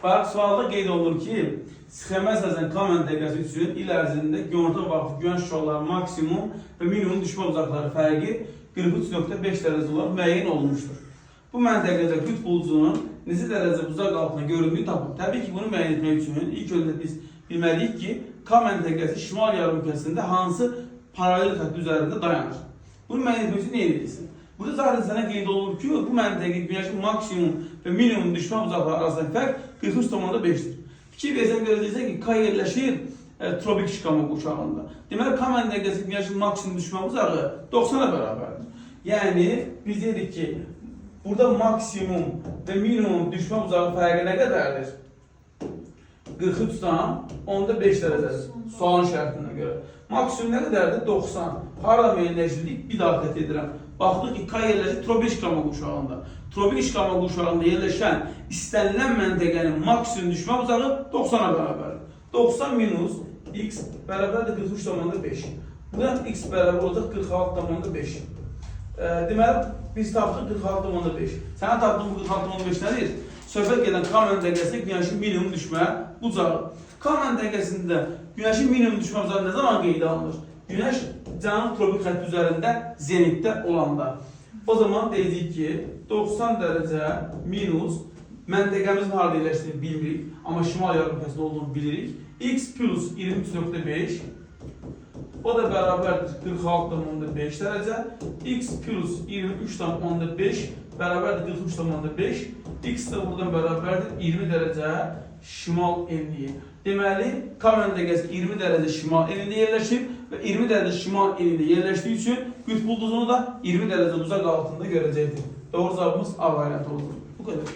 Bax, sualda qeyd olunur ki, sxemə əsasən K məntəqəsi üçün il ərzində günorta vaxtı günəş şüaları maksimum və minimum düşmə uzaqları fərqi 43.5 dərəcə olaraq müəyyən olunmuşdur. Bu məntəqədə qütb bulucunun neçə dərəcə uzaq altına göründüyü tapılır. Təbii ki, bunu müəyyən etmək üçün ilk öncə biz bilməliyik ki, K məntəqəsi şimal yarımkürəsində hansı paralel xətt üzərində dayanır. Bunu müəyyən etmək üçün nə edirsən? Burada zaten sənə qeyd olunur ki, bu məntəqə günəşin maksimum və minimum düşmə uzaqlığı arasında fərq 43.5-dir. Fikir versən görəcəksən ki, K yerləşir tropik şikama quşağında. Deməli, K məntəqəsi günəşin maksimum düşmə uzağı 90-a bərabərdir. Yəni, biz dedik ki, burada maksimum və minimum düşmə uzağı fərqi nə qədərdir? 43.5 dərəcədir. Sualın şərtinə görə. Maksimum nə qədərdir? 90. Harada müəyyənləşdirdik? Bir daha qət edirəm. Baxdıq ki, K yerləşir tropik şikama quşağında. Tropik şikama quşağında yerləşən istənilən məntəqənin maksimum düşmə uzağı 90-a bərabərdir. 90 minus x bərabərdir 43.5. Buradan x bərabər olacaq 46.5. Deməli, biz tapdıq 46.5. Sənə tapdığın bu 46.5 nədir? Söhbət gedən K məntəqəsində günəşin minimum düşmə uzağı. K məntəqəsində günəşin minimum düşmə uzağı nə zaman qeydə alınır? Günəş cənub tropik xətt üzərində zenitdə olanda. O zaman deyəcəyik ki, 90 dərəcə minus məntəqəmizin harada yerləşdiyini bilmirik, amma şimal yarımkürəsində olduğunu bilirik. X plus 23.5 o da bərabərdir 46.5 dərəcə. X plus 23.5 bərabərdir 43.5. X də buradan bərabərdir 20 dərəcə şimal enliyi. Deməli, K məntəqəsi 20 dərəcə şimal enliyində yerləşir və 20 dərəcə şimal enliyində yerləşdiyi üçün qütb ulduzunu da 20 dərəcə uzaq altında görəcəkdir. Doğru cavabımız A variantı olur. Bu qədər.